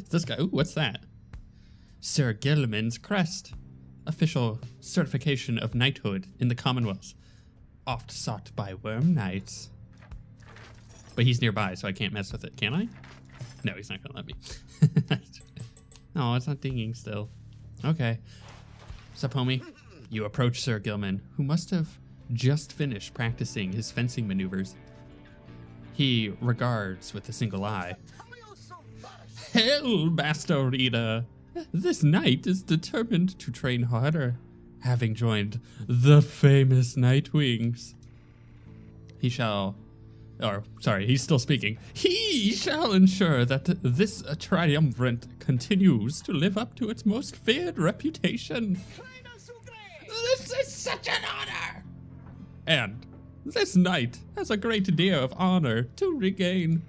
This guy, ooh, what's that? Sir Gilliman's crest. Official certification of knighthood in the Commonwealth. Oft sought by worm knights. But he's nearby, so I can't mess with it, can I? No, he's not gonna let me. Oh, it's not dinging still. Okay. Sup, homie? You approach Sir Gilman, who must have just finished practicing his fencing maneuvers. He regards with a single eye. Hell, Master Rita! This knight is determined to train harder, having joined the famous Nightwings. He's still speaking. He shall ensure that this triumvirate continues to live up to its most feared reputation. This is such an honor! And this knight has a great deal of honor to regain.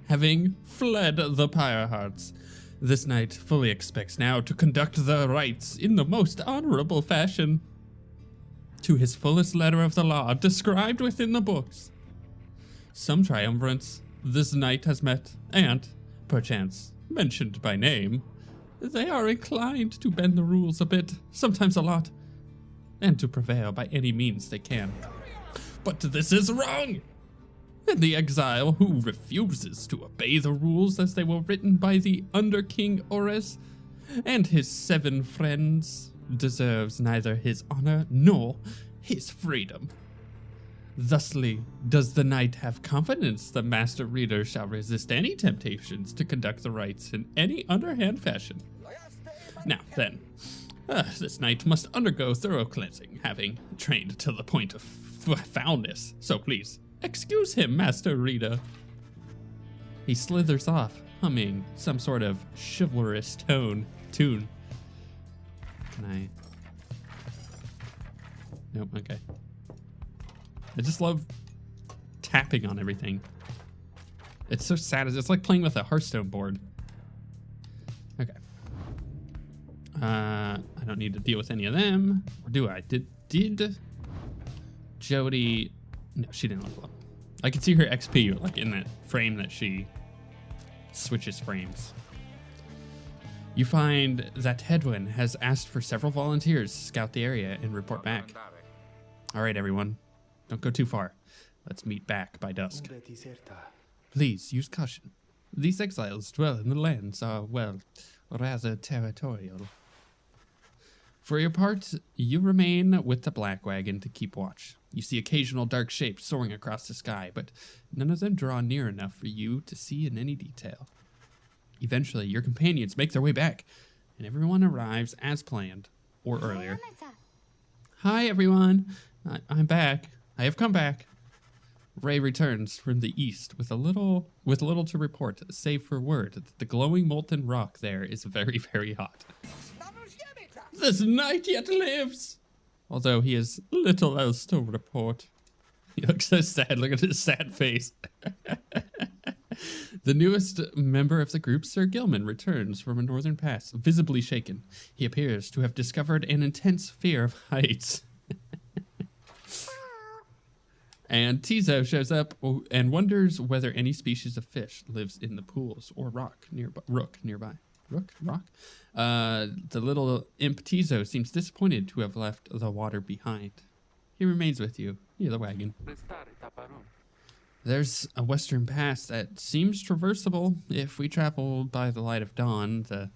Having fled the Pyre Hearts, this knight fully expects now to conduct the rites in the most honorable fashion, to his fullest letter of the law described within the books. Some triumvirates this knight has met, and, perchance, mentioned by name, they are inclined to bend the rules a bit, sometimes a lot, and to prevail by any means they can. But this is wrong! And the exile who refuses to obey the rules as they were written by the Under King Ores and his 7 friends deserves neither his honor nor his freedom. Thusly does the knight have confidence the Master Reader shall resist any temptations to conduct the rites in any underhand fashion. Now then, this knight must undergo thorough cleansing, having trained to the point of foulness, so please, excuse him, Master Rita. He slithers off, humming some sort of chivalrous tune. Can I? Nope, okay. I just love tapping on everything. It's so sad. It's like playing with a Hearthstone board. Okay. I don't need to deal with any of them. Or do I? Did Jody... No, she didn't level up. I can see her XP like in that frame that she switches frames. You find that Hedwin has asked for several volunteers to scout the area and report back. All right, everyone. Don't go too far. Let's meet back by dusk. Please use caution. These exiles dwell in the lands are, well, rather territorial. For your part, you remain with the Black Wagon to keep watch. You see occasional dark shapes soaring across the sky, but none of them draw near enough for you to see in any detail. Eventually, your companions make their way back, and everyone arrives as planned, or earlier. Hi, everyone. I'm back. I have come back. Ray returns from the east with little to report, save for word that the glowing molten rock there is very, very hot. This knight yet lives, although he has little else to report. He looks so sad. Look at his sad face. The newest member of the group, Sir Gilman, returns from a northern pass, visibly shaken. He appears to have discovered an intense fear of heights. And Tizo shows up and wonders whether any species of fish lives in the pools or rock nearby. Rock? The little imp Tizo seems disappointed to have left the water behind. He remains with you, near the wagon. There's a western pass that seems traversable. If we travel by the light of dawn, the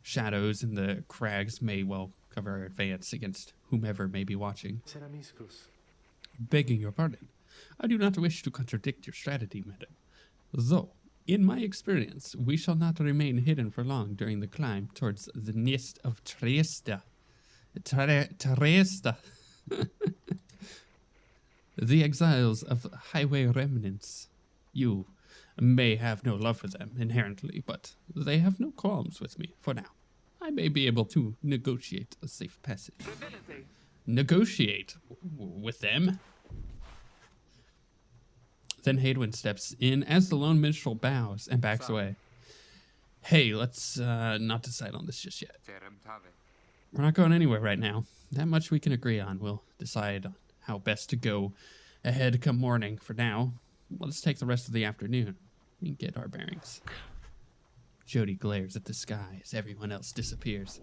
shadows and the crags may well cover our advance against whomever may be watching. Begging your pardon, I do not wish to contradict your strategy, madam. Though, in my experience, we shall not remain hidden for long during the climb towards the nest of Triesta. Triesta. The exiles of highway remnants. You may have no love for them inherently, but they have no qualms with me for now. I may be able to negotiate a safe passage. Negotiate with them? Then Hadwin steps in as the lone minstrel bows and backs away. Hey, let's not decide on this just yet. We're not going anywhere right now. That much we can agree on. We'll decide on how best to go ahead come morning. For now, let's take the rest of the afternoon and get our bearings. Jody glares at the sky as everyone else disappears.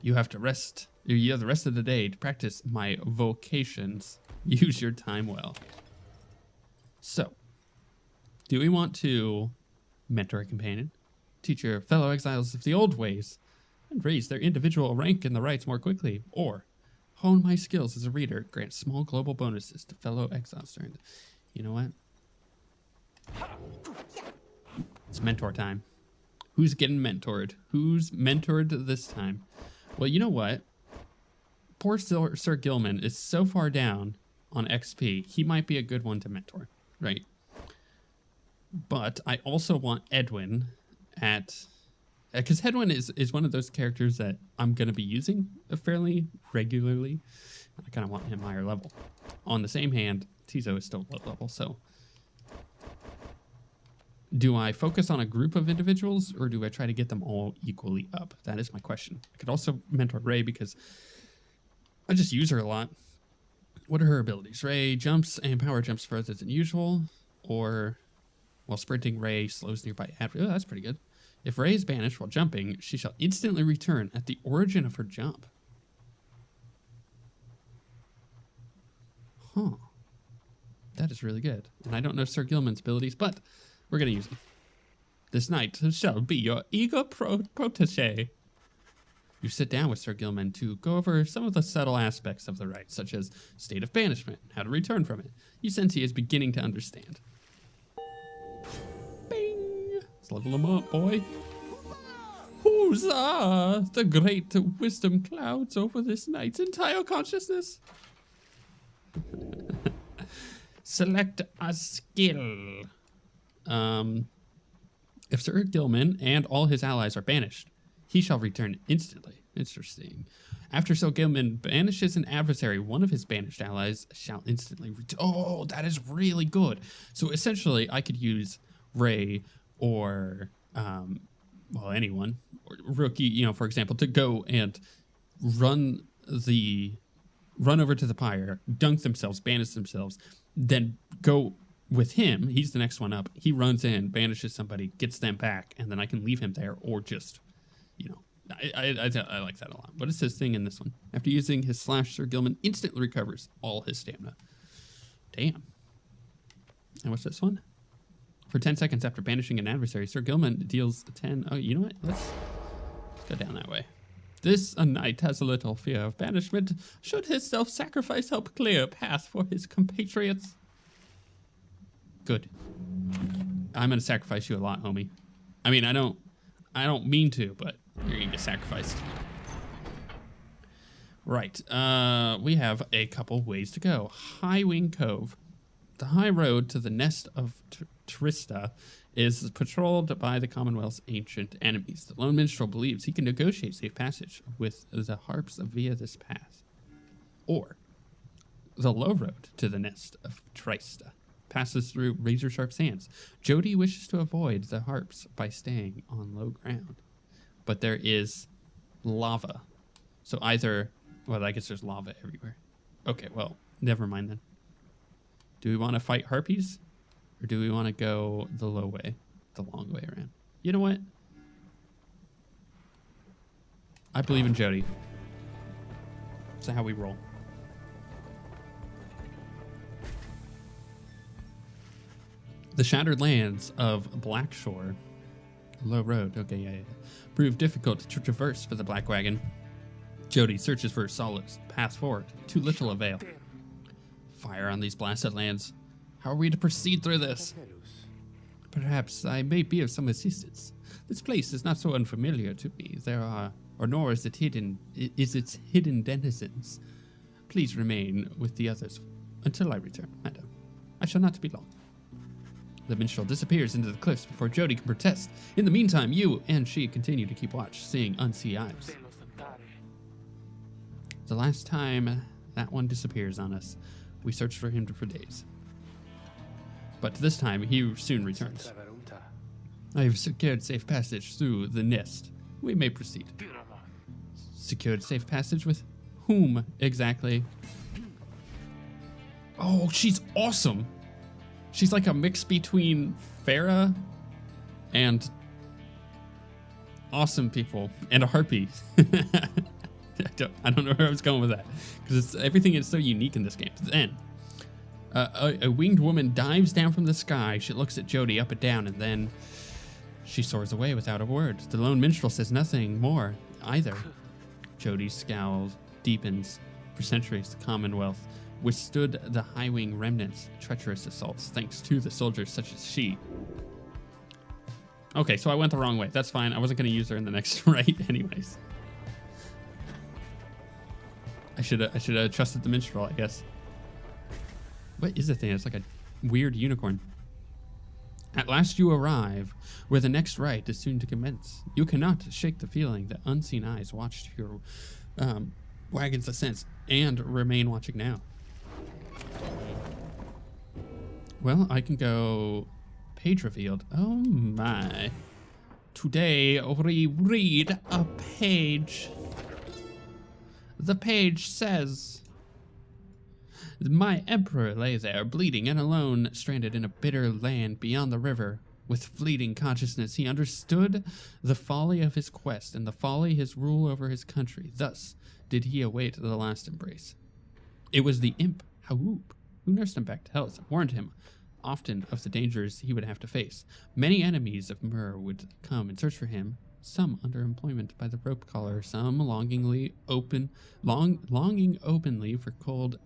You have to rest. You have the rest of the day to practice my vocations. Use your time well. So, do we want to mentor a companion, teach your fellow exiles of the old ways, and raise their individual rank in the rites more quickly, or hone my skills as a reader, grant small global bonuses to fellow exiles during the... You know what? It's mentor time. Who's getting mentored? Who's mentored this time? Well, you know what? Poor Sir Gilman is so far down on XP, he might be a good one to mentor, right? But I also want Edwin at... Because Edwin is one of those characters that I'm going to be using fairly regularly. I kind of want him higher level. On the same hand, Tizo is still low level, so... Do I focus on a group of individuals, or do I try to get them all equally up? That is my question. I could also mentor Ray, because I just use her a lot. What are her abilities? Ray jumps and power jumps further than usual, or while sprinting, Ray slows nearby adversaries. Oh, that's pretty good. If Ray is banished while jumping, she shall instantly return at the origin of her jump. Huh. That is really good. And I don't know Sir Gilman's abilities, but we're going to use them. This knight shall be your eager protege. You sit down with Sir Gilman to go over some of the subtle aspects of the rite, such as state of banishment, how to return from it. You sense he is beginning to understand. Bing! Let's level him up, boy. Huzzah! The great wisdom clouds over this knight's entire consciousness. Select a skill. If Sir Gilman and all his allies are banished, he shall return instantly. Interesting. After Sir Gilman banishes an adversary, one of his banished allies shall instantly return. Oh, that is really good. So essentially, I could use Ray or, well, anyone, or Rookie, you know, for example, to go and run over to the Pyre, dunk themselves, banish themselves, then go with him. He's the next one up. He runs in, banishes somebody, gets them back, and then I can leave him there, or just, you know, I like that a lot. What is his thing in this one? After using his slash, Sir Gilman instantly recovers all his stamina. Damn. And what's this one? For 10 seconds after banishing an adversary, Sir Gilman deals 10. Oh, you know what? Let's go down that way. This knight has a little fear of banishment. Should his self-sacrifice help clear a path for his compatriots? Good. I'm gonna sacrifice you a lot, homie. I mean, I don't mean to, but you're gonna get sacrificed. Right. We have a couple ways to go. Highwing Cove. The high road to the nest of Triesta is patrolled by the Commonwealth's ancient enemies. The lone minstrel believes he can negotiate safe passage with the harps via this path. Or the low road to the nest of Triesta passes through razor-sharp sands. Jody wishes to avoid the harps by staying on low ground. But there is lava. So either... Well, I guess there's lava everywhere. Okay, well, never mind then. Do we want to fight harpies? Or do we want to go the low way? The long way around? You know what? I believe in Jody. That's how we roll. The shattered lands of Blackshore, low road, okay, yeah, prove difficult to traverse for the Black Wagon. Jody searches for a solid path forward, to little avail. Fire on these blasted lands. How are we to proceed through this? Perhaps I may be of some assistance. This place is not so unfamiliar to me. There are, or nor is it hidden, is its hidden denizens. Please remain with the others until I return, madam. I shall not be long. The minstrel disappears into the cliffs before Jody can protest. In the meantime, you and she continue to keep watch, seeing unseen eyes. The last time that one disappears on us, we search for him for days. But this time, he soon returns. I have secured safe passage through the nest. We may proceed. Secured safe passage with whom exactly? Oh, she's awesome. She's like a mix between Farah and awesome people and a harpy. I don't know where I was going with that because everything is so unique in this game. Then a winged woman dives down from the sky. She looks at Jody up and down, and then she soars away without a word. The lone minstrel says nothing more either. Jody's scowl deepens. For centuries, the Commonwealth withstood the Highwing remnants' treacherous assaults thanks to the soldiers such as she. Okay, so I went the wrong way. That's fine. I wasn't going to use her in the next right anyways. I should have trusted the minstrel, I guess. What is the thing? It's like a weird unicorn. At last you arrive, where the next rite is soon to commence. You cannot shake the feeling that unseen eyes watched your wagon's ascent and remain watching now. Well, I can go page revealed. Oh my. Today we read a page. The page says, my emperor lay there, bleeding and alone, stranded in a bitter land beyond the river. With fleeting consciousness, he understood the folly of his quest and the folly his rule over his country. Thus did he await the last embrace. It was the imp, Hawoop, who nursed him back to health and warned him often of the dangers he would have to face. Many enemies of Mur would come and search for him, some under employment by the rope collar, some longing openly for cold,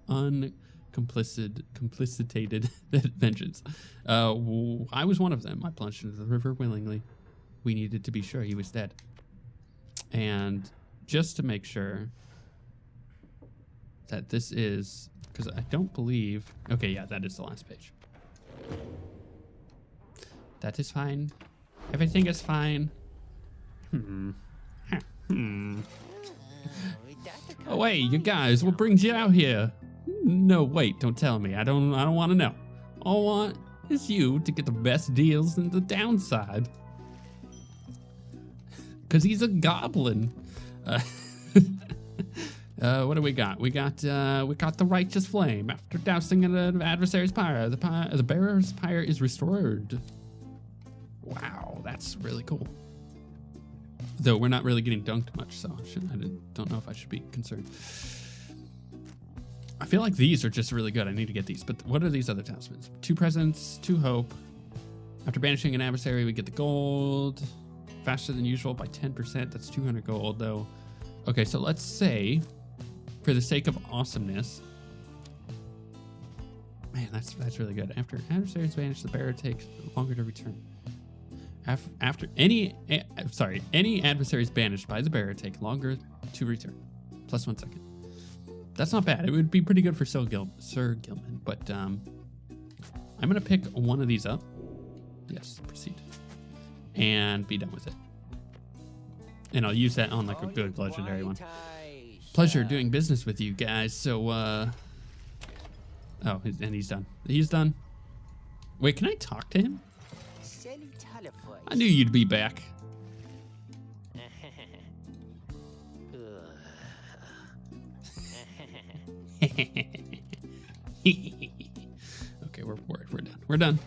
complicitated vengeance. I was one of them. I plunged into the river willingly. We needed to be sure he was dead. And just to make sure that this is, because I don't believe, okay, yeah, that is the last page. That is fine. Everything is fine. Oh, hey, you guys, what brings you out here? No, wait, don't tell me. I don't want to know. All I want is you to get the best deals in the downside. Because he's a goblin. What do we got? We got the righteous flame. After dousing an adversary's pyre, the bearer's pyre is restored. Wow, that's really cool. Though we're not really getting dunked much, so I don't know if I should be concerned. I feel like these are just really good. I need to get these. But what are these other talismans? 2 presence, 2 hope. After banishing an adversary, we get the gold. Faster than usual by 10%. That's 200 gold, though. Okay, so let's say, for the sake of awesomeness, man, that's really good. After adversaries vanish, the bearer takes longer to return. After any adversaries banished by the bearer take longer to return, plus 1 second. That's not bad. It would be pretty good for Sir Gilman, but I'm gonna pick one of these up. Yes, proceed, and be done with it. And I'll use that on like a good legendary one. Pleasure doing business with you guys. So, oh, and he's done. He's done. Wait, can I talk to him? I knew you'd be back. Okay, we're done. We're done.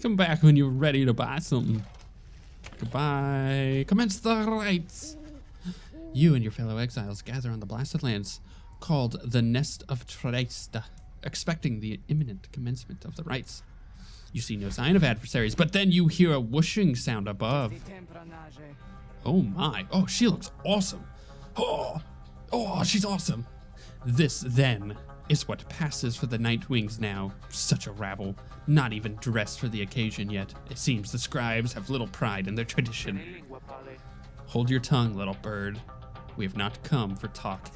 Come back when you're ready to buy something. Goodbye. Commence the rites. You and your fellow exiles gather on the blasted lands called the Nest of Triesta, expecting the imminent commencement of the rites. You see no sign of adversaries, but then you hear a whooshing sound above. Oh my. Oh, she looks awesome. Oh, she's awesome. This, then, is what passes for the Nightwings now. Such a rabble. Not even dressed for the occasion yet. It seems the scribes have little pride in their tradition. Hold your tongue, little bird. We have not come for talk.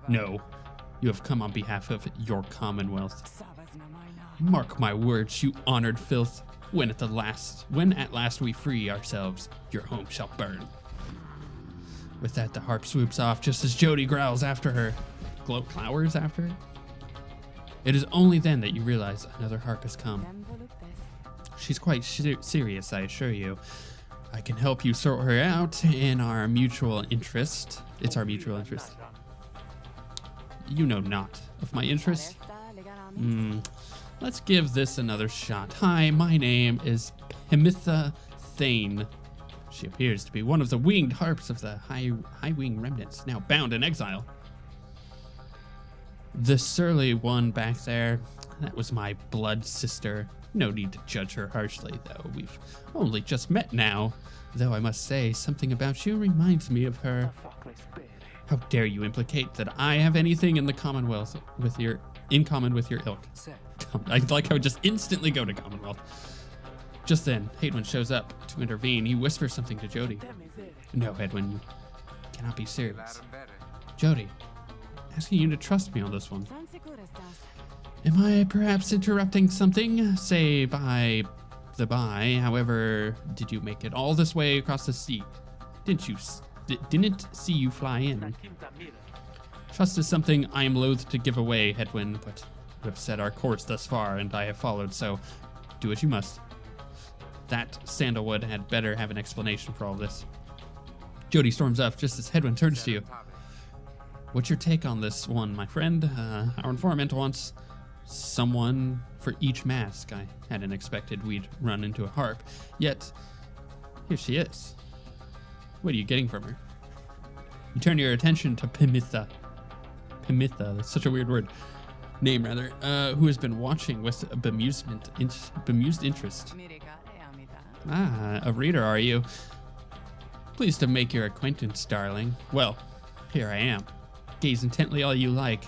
No, you have come on behalf of your Commonwealth. Mark my words, you honored filth. When at last we free ourselves, your home shall burn. With that, the harp swoops off just as Jody growls after her. Glowers after it? It is only then that you realize another harp has come. She's quite serious, I assure you. I can help you sort her out in our mutual interest. It's our mutual interest. You know not of my interest. Let's give this another shot. Hi, my name is Amitha Thane. She appears to be one of the winged harps of the Highwing remnants, now bound in exile. The surly one back there, that was my blood sister. No need to judge her harshly, though. We've only just met now. Though I must say, something about you reminds me of her. How dare you implicate that I have anything in the Commonwealth in common with your ilk? I like how it just instantly go to Commonwealth. Just then, Hadwin shows up to intervene. He whispers something to Jody. No, Hadwin, you cannot be serious. Jody, asking you to trust me on this one. Am I perhaps interrupting something? Say by the by, however, did you make it all this way across the sea? Didn't see you fly in. Trust is something I am loath to give away, Hadwin, but you have set our course thus far, and I have followed, so do as you must. That sandalwood had better have an explanation for all this. Jody storms up just as Hadwin turns to you. What's your take on this one, my friend? Our informant wants someone for each mask. I hadn't expected we'd run into a harp, yet here she is. What are you getting from her? You turn your attention to Amitha. Amitha, that's such a weird name, who has been watching with bemused interest. Ah, a reader, are you? Pleased to make your acquaintance, darling. Well, here I am. Gaze intently all you like,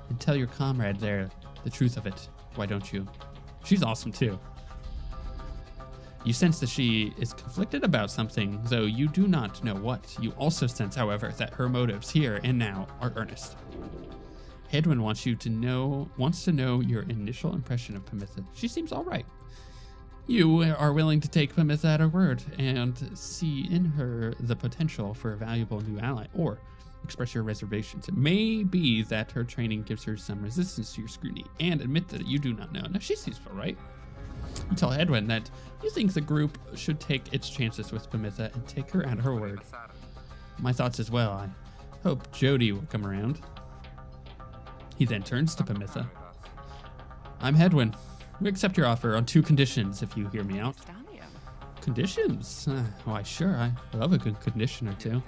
and tell your comrade there the truth of it. Why don't you? She's awesome too. You sense that she is conflicted about something, though you do not know what. You also sense, however, that her motives here and now are earnest. Hadwin wants to know your initial impression of Amitha. She seems all right. You are willing to take Amitha at her word and see in her the potential for a valuable new ally, or express your reservations. It may be that her training gives her some resistance to your scrutiny, and admit that you do not know. Now, she seems all right. You tell Hadwin that you think the group should take its chances with Amitha and take her at her word. My thoughts as well. I hope Jody will come around. He then turns to Amitha. I'm Hadwin. We accept your offer on 2 conditions, if you hear me out. Conditions? Why, sure. I love a good condition or 2.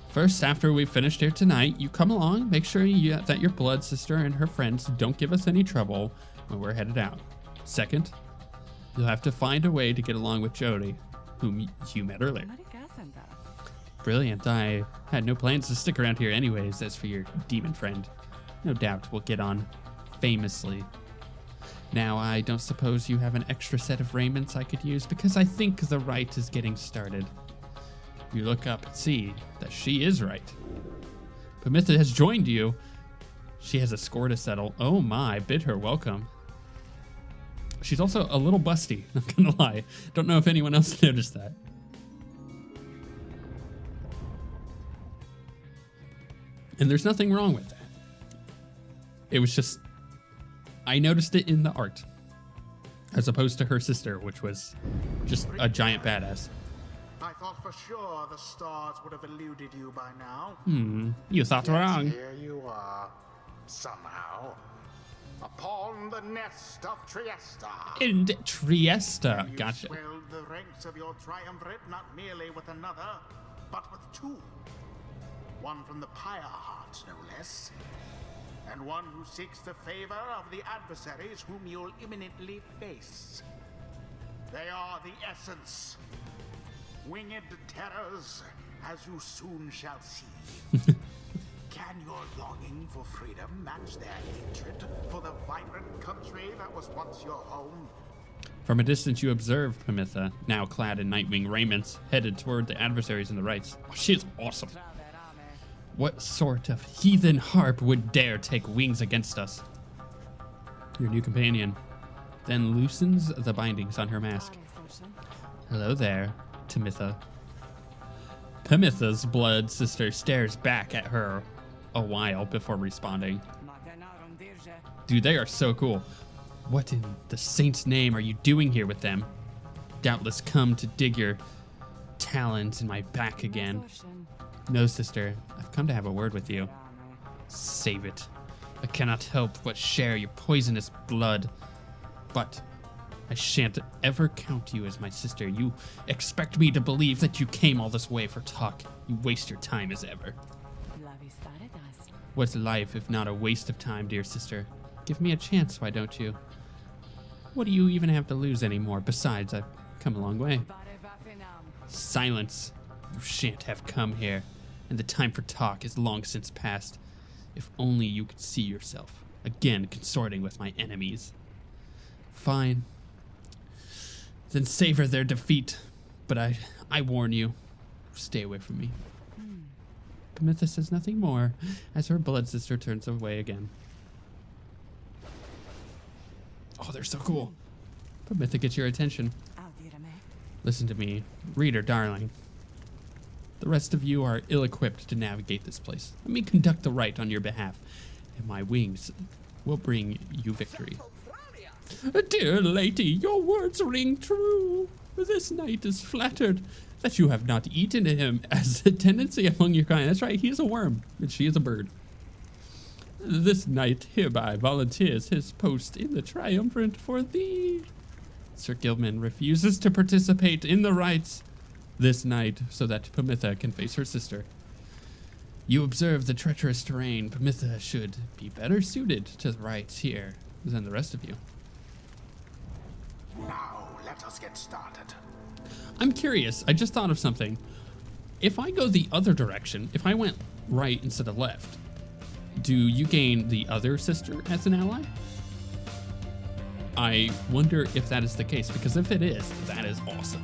First, after we've finished here tonight, you come along, make sure that your blood sister and her friends don't give us any trouble when we're headed out. Second, you'll have to find a way to get along with Jody, whom you met earlier. Brilliant. I had no plans to stick around here anyways. As for your demon friend, no doubt we'll get on famously. Now, I don't suppose you have an extra set of raiments I could use, because I think the rite is getting started. You look up and see that she is right. Amitha has joined you. She has a score to settle. Oh my, bid her welcome. She's also a little busty, not gonna lie. Don't know if anyone else noticed that. And there's nothing wrong with that. It was just, I noticed it in the art, as opposed to her sister, which was just a giant badass. I thought for sure the stars would have eluded you by now. You thought wrong. Here you are, somehow, upon the nest of Triesta. In Triesta, You gotcha. swelled the ranks of your triumvirate not merely with another, but with 2. One from the Pyre heart, no less, and one who seeks the favor of the adversaries whom you'll imminently face. They are the essence. Winged terrors, as you soon shall see. Can your longing for freedom match their hatred for the vibrant country that was once your home? From a distance, you observe Amitha, now clad in Nightwing raiments, headed toward the adversaries in the rites. Oh, she is awesome. What sort of heathen harp would dare take wings against us? Your new companion then loosens the bindings on her mask. Hello there, Amitha. Amitha's blood sister stares back at her a while before responding. Dude, they are so cool. What in the saint's name are you doing here with them? doubtless come to dig your talons in my back again. No, sister, I've come to have a word with you. Save it. I cannot help but share your poisonous blood, but I shan't ever count you as my sister. You expect me to believe that you came all this way for talk. You waste your time as ever. What's life if not a waste of time, dear sister? Give me a chance, why don't you? What do you even have to lose anymore? Besides, I've come a long way. Silence. You shan't have come here, and the time for talk is long since past. If only you could see yourself, again consorting with my enemies. Fine. Then savor their defeat, but I warn you, stay away from me. Amitha says nothing more as her blood sister turns away again. Oh, they're so cool. Amitha gets your attention. Listen to me, reader darling. The rest of you are ill-equipped to navigate this place. Let me conduct the right on your behalf, and my wings will bring you victory. Dear lady, your words ring true. This knight is flattered that you have not eaten him, as a tendency among your kind. That's right, he is a worm, and she is a bird. This knight hereby volunteers his post in the triumvirate for thee. Sir Gilman refuses to participate in the rites this night so that Amitha can face her sister. You observe the treacherous terrain. Amitha should be better suited to the rites here than the rest of you. Now, let us get started. I'm curious. I just thought of something. If I go the other direction, if I went right instead of left, do you gain the other sister as an ally? I wonder if that is the case, because if it is, that is awesome.